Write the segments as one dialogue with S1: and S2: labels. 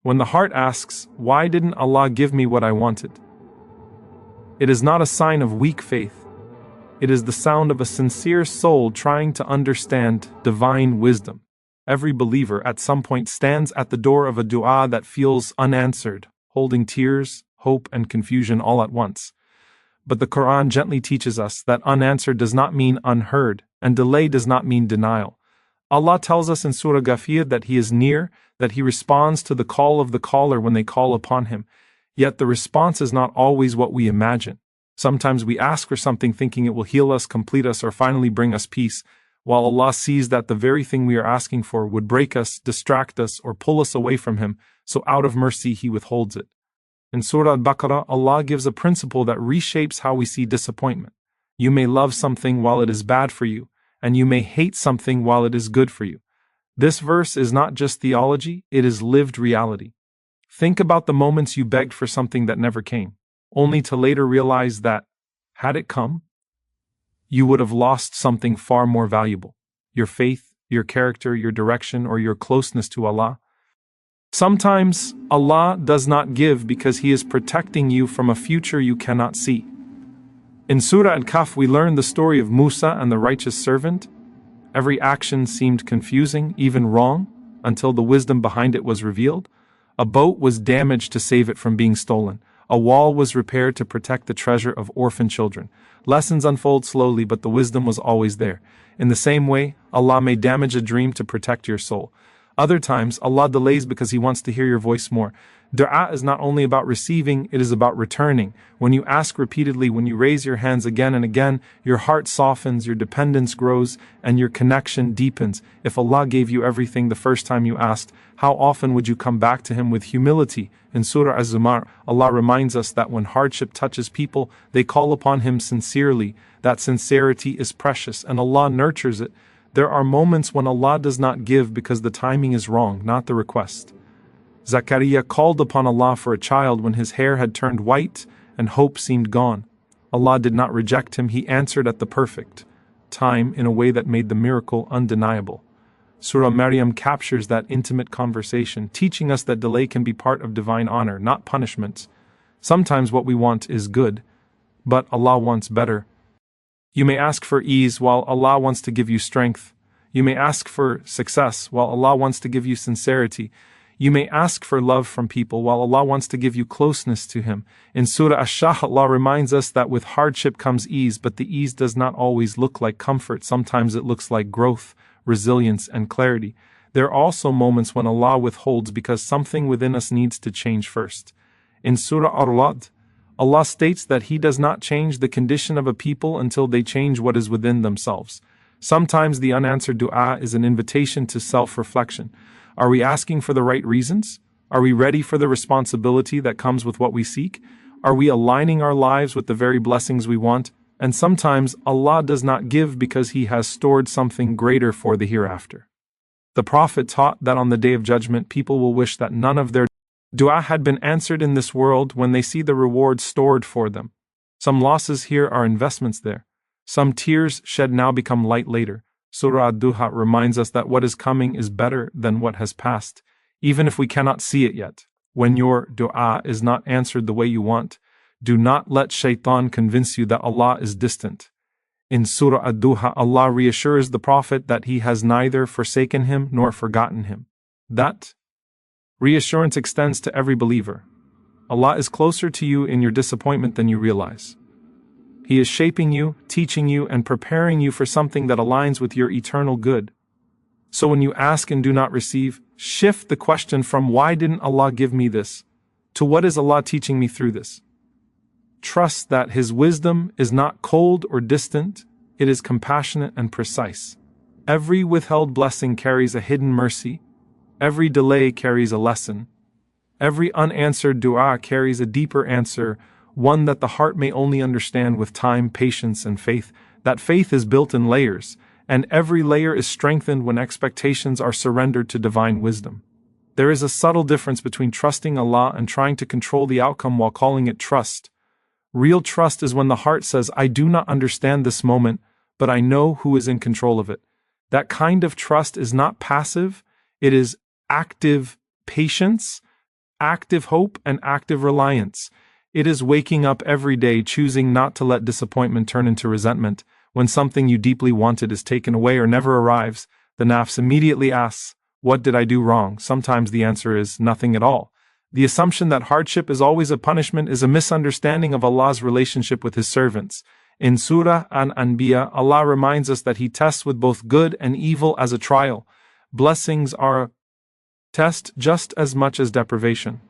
S1: When the heart asks, "Why didn't Allah give me what I wanted?" it is not a sign of weak faith. It is the sound of a sincere soul trying to understand divine wisdom. Every believer at some point stands at the door of a dua that feels unanswered, holding tears, hope, and confusion all at once. But the Qur'an gently teaches us that unanswered does not mean unheard, and delay does not mean denial. Allah tells us in Surah Ghafir that He is near, that He responds to the call of the caller when they call upon Him. Yet the response is not always what we imagine. Sometimes we ask for something thinking it will heal us, complete us, or finally bring us peace, while Allah sees that the very thing we are asking for would break us, distract us, or pull us away from Him, so out of mercy He withholds it. In Surah Al-Baqarah, Allah gives a principle that reshapes how we see disappointment. You may love something while it is bad for you, and you may hate something while it is good for you. This verse is not just theology, it is lived reality. Think about the moments you begged for something that never came, only to later realize that, had it come, you would have lost something far more valuable: your faith, your character, your direction, or your closeness to Allah. Sometimes Allah does not give because He is protecting you from a future you cannot see. In Surah Al-Kahf we learn the story of Musa and the righteous servant. Every action seemed confusing, even wrong, until the wisdom behind it was revealed. A boat was damaged to save it from being stolen. A wall was repaired to protect the treasure of orphan children. Lessons unfold slowly, but the wisdom was always there. In the same way, Allah may damage a dream to protect your soul. Other times, Allah delays because He wants to hear your voice more. Dua is not only about receiving, it is about returning. When you ask repeatedly, when you raise your hands again and again, your heart softens, your dependence grows, and your connection deepens. If Allah gave you everything the first time you asked, how often would you come back to Him with humility? In Surah Az-Zumar, Allah reminds us that when hardship touches people, they call upon Him sincerely. That sincerity is precious, and Allah nurtures it. There are moments when Allah does not give because the timing is wrong, not the request. Zakaria called upon Allah for a child when his hair had turned white and hope seemed gone. Allah did not reject him, He answered at the perfect time in a way that made the miracle undeniable. Surah Maryam captures that intimate conversation, teaching us that delay can be part of divine honor, not punishment. Sometimes what we want is good, but Allah wants better. You may ask for ease while Allah wants to give you strength. You may ask for success while Allah wants to give you sincerity. You may ask for love from people while Allah wants to give you closeness to Him. In Surah Ash-Shah, Allah reminds us that with hardship comes ease, but the ease does not always look like comfort. Sometimes it looks like growth, resilience, and clarity. There are also moments when Allah withholds because something within us needs to change first. In Surah Ar-Ra'd, Allah states that He does not change the condition of a people until they change what is within themselves. Sometimes the unanswered dua is an invitation to self-reflection. Are we asking for the right reasons? Are we ready for the responsibility that comes with what we seek? Are we aligning our lives with the very blessings we want? And sometimes Allah does not give because He has stored something greater for the hereafter. The Prophet taught that on the Day of Judgment, people will wish that none of their dua had been answered in this world when they see the reward stored for them. Some losses here are investments there. Some tears shed now become light later. Surah Ad-Duha reminds us that what is coming is better than what has passed, even if we cannot see it yet. When your dua is not answered the way you want, do not let shaitan convince you that Allah is distant. In Surah Ad-Duha, Allah reassures the Prophet that He has neither forsaken him nor forgotten him. That reassurance extends to every believer. Allah is closer to you in your disappointment than you realize. He is shaping you, teaching you, and preparing you for something that aligns with your eternal good. So when you ask and do not receive, shift the question from "Why didn't Allah give me this?" to "What is Allah teaching me through this?" Trust that His wisdom is not cold or distant, it is compassionate and precise. Every withheld blessing carries a hidden mercy. Every delay carries a lesson. Every unanswered dua carries a deeper answer, one that the heart may only understand with time, patience, and faith. That faith is built in layers, and every layer is strengthened when expectations are surrendered to divine wisdom. There is a subtle difference between trusting Allah and trying to control the outcome while calling it trust. Real trust is when the heart says, "I do not understand this moment, but I know who is in control of it." That kind of trust is not passive, it is active patience, active hope and active reliance. It is waking up every day choosing not to let disappointment turn into resentment. When something you deeply wanted is taken away or never arrives, the nafs immediately asks, "What did I do wrong?" Sometimes the answer is nothing at all. The assumption that hardship is always a punishment is a misunderstanding of Allah's relationship with His servants. In Surah An-Anbiya, Allah reminds us that He tests with both good and evil as a trial. Blessings are a test just as much as deprivation.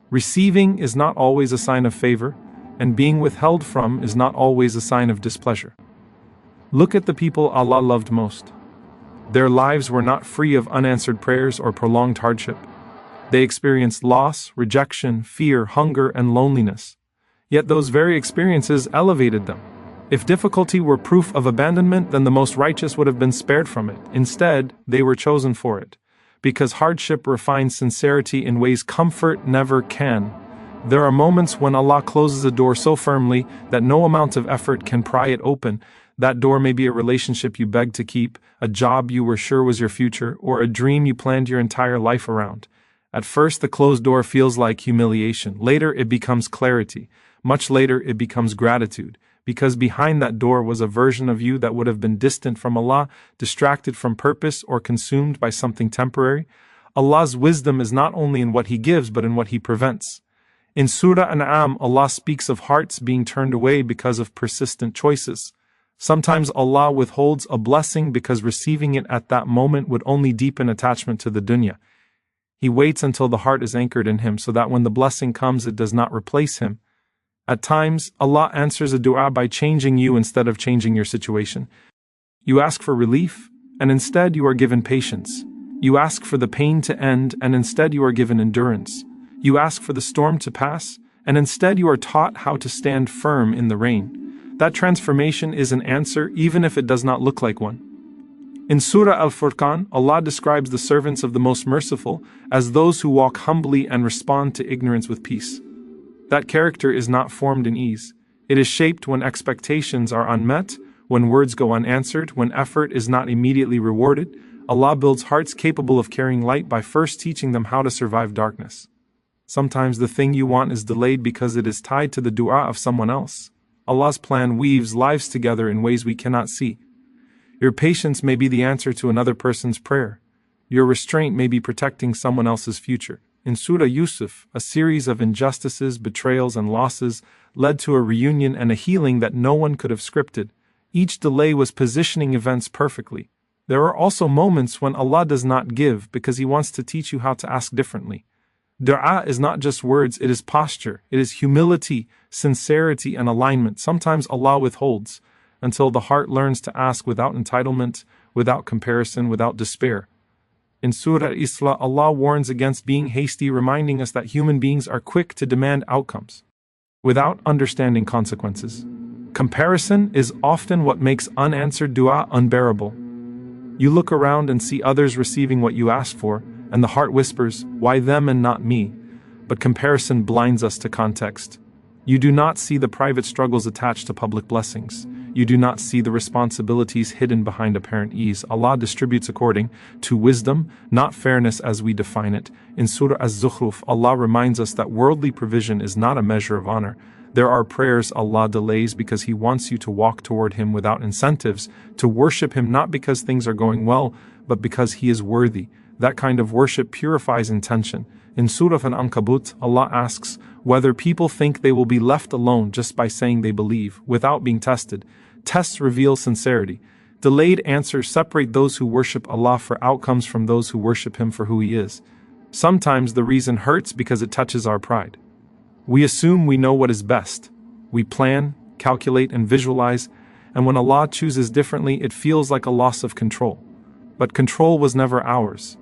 S1: Receiving is not always a sign of favor, and being withheld from is not always a sign of displeasure. Look at the people Allah loved most. Their lives were not free of unanswered prayers or prolonged hardship. They experienced loss, rejection, fear, hunger, and loneliness. Yet those very experiences elevated them. If difficulty were proof of abandonment, then the most righteous would have been spared from it. Instead, they were chosen for it. Because hardship refines sincerity in ways comfort never can. There are moments when Allah closes a door so firmly that no amount of effort can pry it open. That door may be a relationship you begged to keep, a job you were sure was your future, or a dream you planned your entire life around. At first, the closed door feels like humiliation. Later, it becomes clarity. Much later, it becomes gratitude. Because behind that door was a version of you that would have been distant from Allah, distracted from purpose, or consumed by something temporary. Allah's wisdom is not only in what He gives, but in what He prevents. In Surah An'am, Allah speaks of hearts being turned away because of persistent choices. Sometimes Allah withholds a blessing because receiving it at that moment would only deepen attachment to the dunya. He waits until the heart is anchored in Him so that when the blessing comes, it does not replace Him. At times, Allah answers a dua by changing you instead of changing your situation. You ask for relief, and instead you are given patience. You ask for the pain to end, and instead you are given endurance. You ask for the storm to pass, and instead you are taught how to stand firm in the rain. That transformation is an answer even if it does not look like one. In Surah Al-Furqan, Allah describes the servants of the Most Merciful as those who walk humbly and respond to ignorance with peace. That character is not formed in ease. It is shaped when expectations are unmet, when words go unanswered, when effort is not immediately rewarded. Allah builds hearts capable of carrying light by first teaching them how to survive darkness. Sometimes the thing you want is delayed because it is tied to the dua of someone else. Allah's plan weaves lives together in ways we cannot see. Your patience may be the answer to another person's prayer. Your restraint may be protecting someone else's future. In Surah Yusuf, a series of injustices, betrayals, and losses led to a reunion and a healing that no one could have scripted. Each delay was positioning events perfectly. There are also moments when Allah does not give because He wants to teach you how to ask differently. Dua is not just words, it is posture, it is humility, sincerity, and alignment. Sometimes Allah withholds until the heart learns to ask without entitlement, without comparison, without despair. In Surah Isra, Allah warns against being hasty, reminding us that human beings are quick to demand outcomes without understanding consequences. Comparison is often what makes unanswered dua unbearable. You look around and see others receiving what you asked for, and the heart whispers, "Why them and not me?" But comparison blinds us to context. You do not see the private struggles attached to public blessings. You do not see the responsibilities hidden behind apparent ease. Allah distributes according to wisdom, not fairness as we define it. In Surah Az-Zukhruf, Allah reminds us that worldly provision is not a measure of honor. There are prayers Allah delays because He wants you to walk toward Him without incentives, to worship Him not because things are going well, but because He is worthy. That kind of worship purifies intention. In Surah An-Ankabut, Allah asks whether people think they will be left alone just by saying they believe, without being tested. Tests reveal sincerity. Delayed answers separate those who worship Allah for outcomes from those who worship Him for who He is. Sometimes the reason hurts because it touches our pride. We assume we know what is best. We plan, calculate, and visualize, and when Allah chooses differently, it feels like a loss of control. But control was never ours.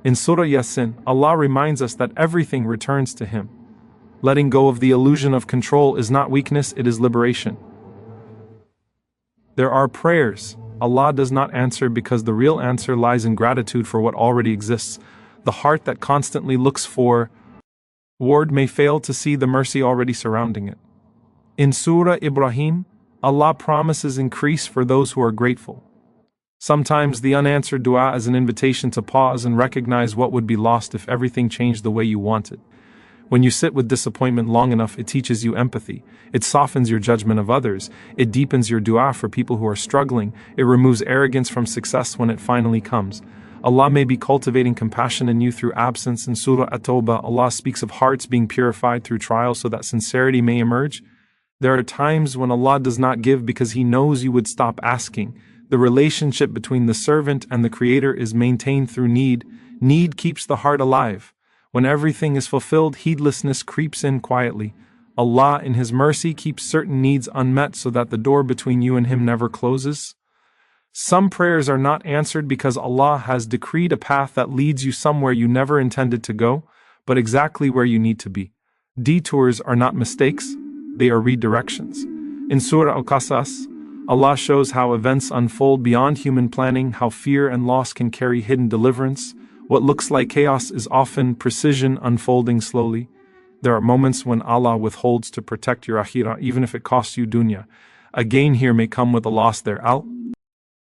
S1: In Surah Yasin, Allah reminds us that everything returns to Him. Letting go of the illusion of control is not weakness, it is liberation. There are prayers Allah does not answer because the real answer lies in gratitude for what already exists. The heart that constantly looks for reward may fail to see the mercy already surrounding it. In Surah Ibrahim, Allah promises increase for those who are grateful. Sometimes the unanswered dua is an invitation to pause and recognize what would be lost if everything changed the way you wanted. When you sit with disappointment long enough, it teaches you empathy. It softens your judgment of others. It deepens your dua for people who are struggling. It removes arrogance from success when it finally comes. Allah may be cultivating compassion in you through absence. In Surah At-Tawbah, Allah speaks of hearts being purified through trials so that sincerity may emerge. There are times when Allah does not give because He knows you would stop asking. The relationship between the servant and the Creator is maintained through need. Need keeps the heart alive. When everything is fulfilled, heedlessness creeps in quietly. Allah, in His mercy, keeps certain needs unmet so that the door between you and Him never closes. Some prayers are not answered because Allah has decreed a path that leads you somewhere you never intended to go, but exactly where you need to be. Detours are not mistakes, they are redirections. In Surah Al-Qasas, Allah shows how events unfold beyond human planning, how fear and loss can carry hidden deliverance. What looks like chaos is often precision unfolding slowly. There are moments when Allah withholds to protect your akhirah, even if it costs you dunya. A gain here may come with a loss there. Allah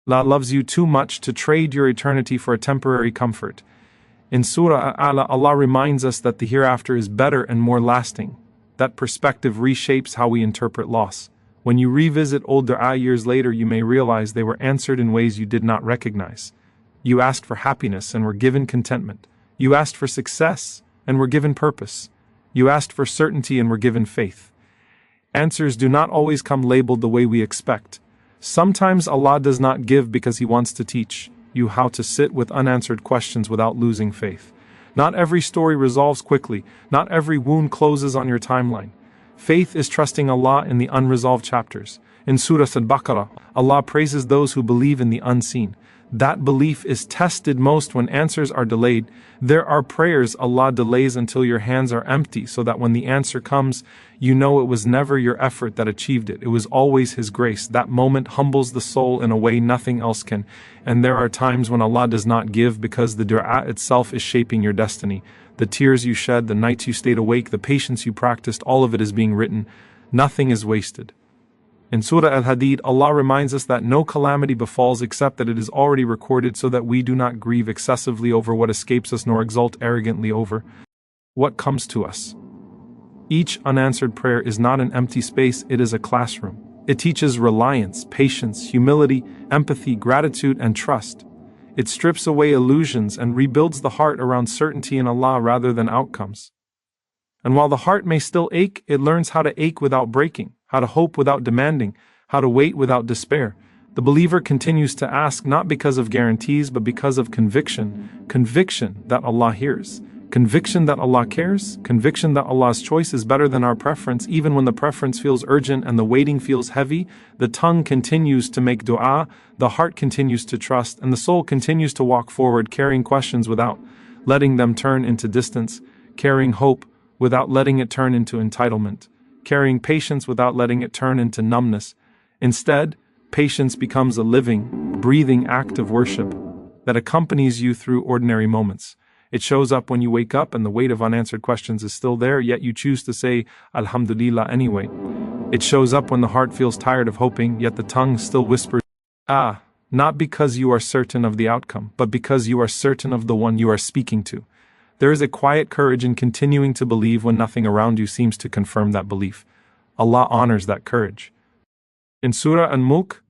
S1: loves you too much to trade your eternity for a temporary comfort. In Surah Al-A'la, Allah reminds us that the hereafter is better and more lasting. That perspective reshapes how we interpret loss. When you revisit old dua years later, you may realize they were answered in ways you did not recognize. You asked for happiness and were given contentment. You asked for success and were given purpose. You asked for certainty and were given faith. Answers do not always come labeled the way we expect. Sometimes Allah does not give because He wants to teach you how to sit with unanswered questions without losing faith. Not every story resolves quickly. Not every wound closes on your timeline. Faith is trusting Allah in the unresolved chapters. In Surah Al-Baqarah, Allah praises those who believe in the unseen. That belief is tested most when answers are delayed. There are prayers Allah delays until your hands are empty so that when the answer comes, you know it was never your effort that achieved it. It was always His grace. That moment humbles the soul in a way nothing else can. And there are times when Allah does not give because the dua itself is shaping your destiny. The tears you shed, the nights you stayed awake, the patience you practiced, all of it is being written. Nothing is wasted. In Surah Al-Hadid, Allah reminds us that no calamity befalls except that it is already recorded so that we do not grieve excessively over what escapes us nor exult arrogantly over what comes to us. Each unanswered prayer is not an empty space, it is a classroom. It teaches reliance, patience, humility, empathy, gratitude, and trust. It strips away illusions and rebuilds the heart around certainty in Allah rather than outcomes. And while the heart may still ache, it learns how to ache without breaking, how to hope without demanding, how to wait without despair. The believer continues to ask not because of guarantees but because of conviction. Conviction that Allah hears. Conviction that Allah cares. Conviction that Allah's choice is better than our preference. Even when the preference feels urgent and the waiting feels heavy, the tongue continues to make dua, the heart continues to trust, and the soul continues to walk forward, carrying questions without letting them turn into distance, carrying hope without letting it turn into entitlement, carrying patience without letting it turn into numbness. Instead, patience becomes a living, breathing act of worship that accompanies you through ordinary moments. It shows up when you wake up and the weight of unanswered questions is still there, yet you choose to say Alhamdulillah anyway. It shows up when the heart feels tired of hoping, yet the tongue still whispers, not because you are certain of the outcome, but because you are certain of the one you are speaking to. There is a quiet courage in continuing to believe when nothing around you seems to confirm that belief. Allah honors that courage. In Surah An-Mulk,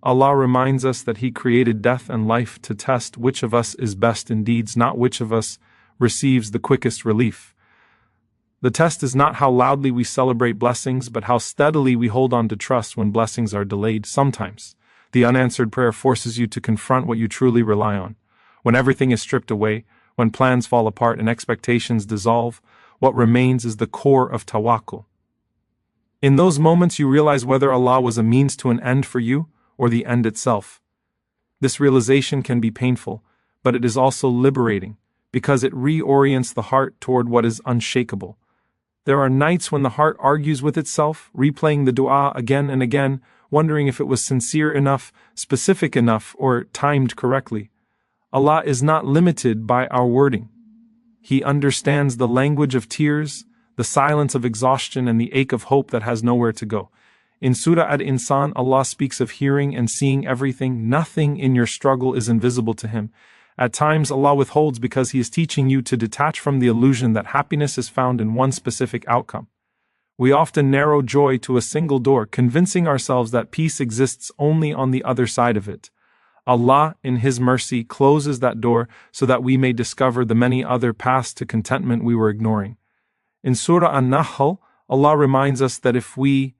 S1: Allah reminds us that He created death and life to test which of us is best in deeds, not which of us receives the quickest relief. The test is not how loudly we celebrate blessings, but how steadily we hold on to trust when blessings are delayed. Sometimes, the unanswered prayer forces you to confront what you truly rely on. When everything is stripped away, when plans fall apart and expectations dissolve, what remains is the core of tawakkul. In those moments you realize whether Allah was a means to an end for you, or the end itself. This realization can be painful, but it is also liberating, because it reorients the heart toward what is unshakable. There are nights when the heart argues with itself, replaying the dua again and again, wondering if it was sincere enough, specific enough, or timed correctly. Allah is not limited by our wording. He understands the language of tears, the silence of exhaustion, and the ache of hope that has nowhere to go. In Surah Al-Insan, Allah speaks of hearing and seeing everything. Nothing in your struggle is invisible to Him. At times, Allah withholds because He is teaching you to detach from the illusion that happiness is found in one specific outcome. We often narrow joy to a single door, convincing ourselves that peace exists only on the other side of it. Allah, in His mercy, closes that door so that we may discover the many other paths to contentment we were ignoring. In Surah An-Nahl, Allah reminds us that if we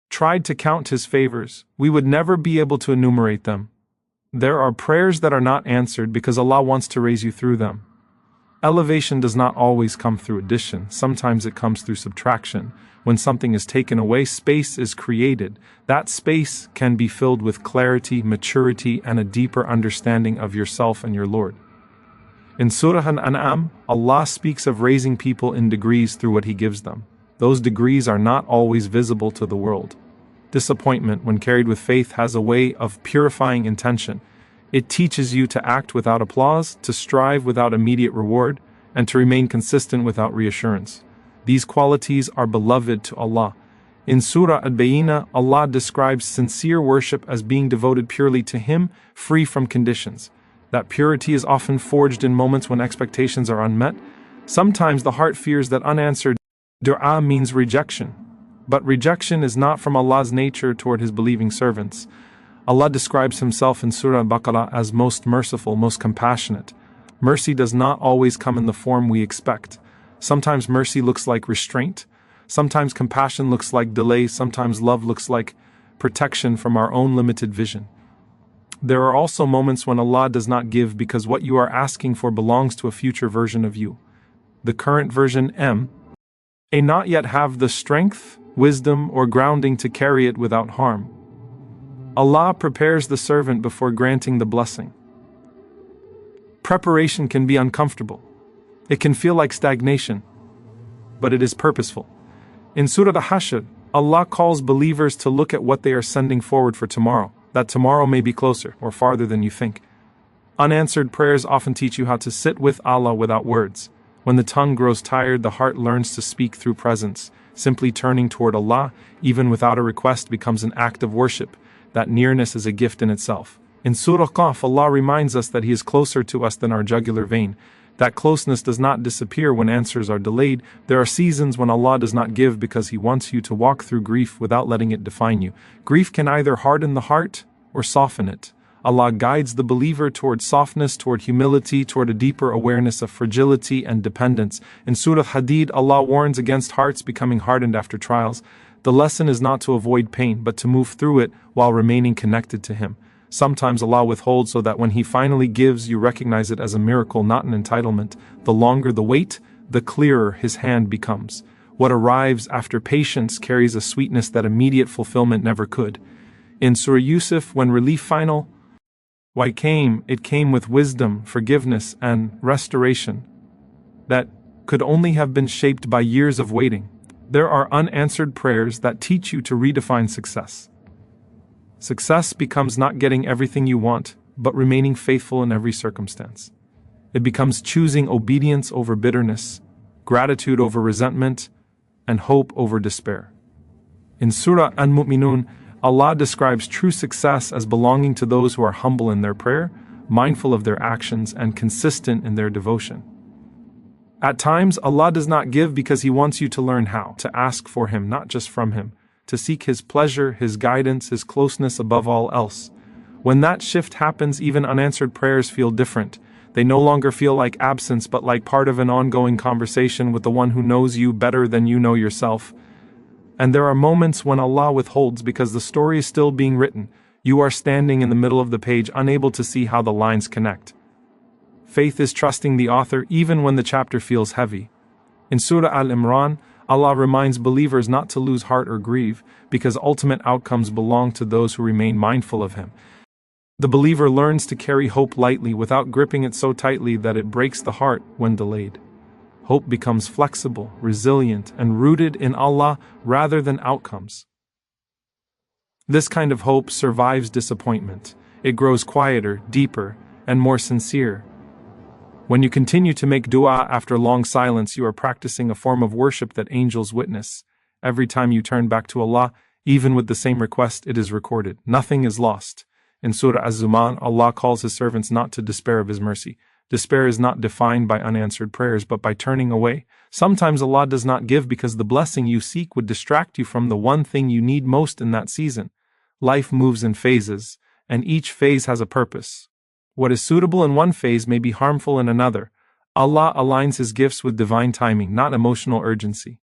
S1: tried to count His favors, we would never be able to enumerate them. There are prayers that are not answered because Allah wants to raise you through them. Elevation does not always come through addition, sometimes it comes through subtraction. When something is taken away, space is created. That space can be filled with clarity, maturity, and a deeper understanding of yourself and your Lord. In Surah An-An'am, Allah speaks of raising people in degrees through what He gives them. Those degrees are not always visible to the world. Disappointment, when carried with faith, has a way of purifying intention. It teaches you to act without applause, to strive without immediate reward, and to remain consistent without reassurance. These qualities are beloved to Allah. In Surah Al-Bayyinah, Allah describes sincere worship as being devoted purely to Him, free from conditions. That purity is often forged in moments when expectations are unmet. Sometimes the heart fears that unanswered dua means rejection. But rejection is not from Allah's nature toward His believing servants. Allah describes Himself in Surah Al-Baqarah as most merciful, most compassionate. Mercy does not always come in the form we expect. Sometimes mercy looks like restraint. Sometimes compassion looks like delay. Sometimes love looks like protection from our own limited vision. There are also moments when Allah does not give because what you are asking for belongs to a future version of you. The current version may not yet have the strength, wisdom, or grounding to carry it without harm. Allah prepares the servant before granting the blessing. Preparation can be uncomfortable. It can feel like stagnation, but it is purposeful. In Surah Al-Hashr, Allah calls believers to look at what they are sending forward for tomorrow, that tomorrow may be closer or farther than you think. Unanswered prayers often teach you how to sit with Allah without words. When the tongue grows tired, the heart learns to speak through presence. Simply turning toward Allah, even without a request, becomes an act of worship. That nearness is a gift in itself. In Surah Qaf, Allah reminds us that He is closer to us than our jugular vein. That closeness does not disappear when answers are delayed. There are seasons when Allah does not give because He wants you to walk through grief without letting it define you. Grief can either harden the heart or soften it. Allah guides the believer toward softness, toward humility, toward a deeper awareness of fragility and dependence. In Surah Hadid, Allah warns against hearts becoming hardened after trials. The lesson is not to avoid pain, but to move through it while remaining connected to Him. Sometimes Allah withholds so that when He finally gives, you recognize it as a miracle, not an entitlement. The longer the wait, the clearer His hand becomes. What arrives after patience carries a sweetness that immediate fulfillment never could. In Surah Yusuf, when relief came, it came with wisdom, forgiveness, and restoration that could only have been shaped by years of waiting. There are unanswered prayers that teach you to redefine success. Success becomes not getting everything you want, but remaining faithful in every circumstance. It becomes choosing obedience over bitterness, gratitude over resentment, and hope over despair. In Surah Al-Mu'minun, Allah describes true success as belonging to those who are humble in their prayer, mindful of their actions, and consistent in their devotion. At times, Allah does not give because He wants you to learn how to ask for Him, not just from Him, to seek His pleasure, His guidance, His closeness above all else. When that shift happens, even unanswered prayers feel different. They no longer feel like absence, but like part of an ongoing conversation with the one who knows you better than you know yourself. And there are moments when Allah withholds because the story is still being written. You are standing in the middle of the page, unable to see how the lines connect. Faith is trusting the author even when the chapter feels heavy. In Surah Al-Imran, Allah reminds believers not to lose heart or grieve, because ultimate outcomes belong to those who remain mindful of Him. The believer learns to carry hope lightly without gripping it so tightly that it breaks the heart when delayed. Hope becomes flexible, resilient, and rooted in Allah rather than outcomes. This kind of hope survives disappointment. It grows quieter, deeper, and more sincere. When you continue to make dua after long silence, you are practicing a form of worship that angels witness. Every time you turn back to Allah, even with the same request, it is recorded. Nothing is lost. In Surah Az-Zumar, Allah calls His servants not to despair of His mercy. Despair is not defined by unanswered prayers but by turning away. Sometimes Allah does not give because the blessing you seek would distract you from the one thing you need most in that season. Life moves in phases, and each phase has a purpose. What is suitable in one phase may be harmful in another. Allah aligns His gifts with divine timing, not emotional urgency.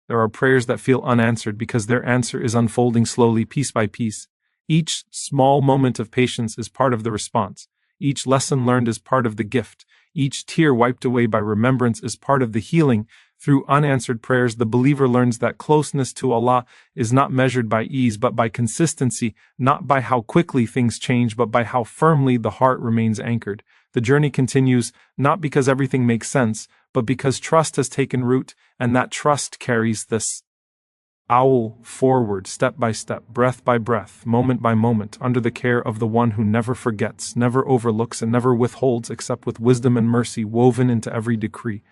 S1: There are prayers that feel unanswered because their answer is unfolding slowly, piece by piece. Each small moment of patience is part of the response. Each lesson learned is part of the gift. Each tear wiped away by remembrance is part of the healing. Through unanswered prayers, the believer learns that closeness to Allah is not measured by ease but by consistency, not by how quickly things change but by how firmly the heart remains anchored. The journey continues, not because everything makes sense, but because trust has taken root, and that trust carries this owl forward, step by step, breath by breath, moment by moment, under the care of the one who never forgets, never overlooks, and never withholds except with wisdom and mercy woven into every decree.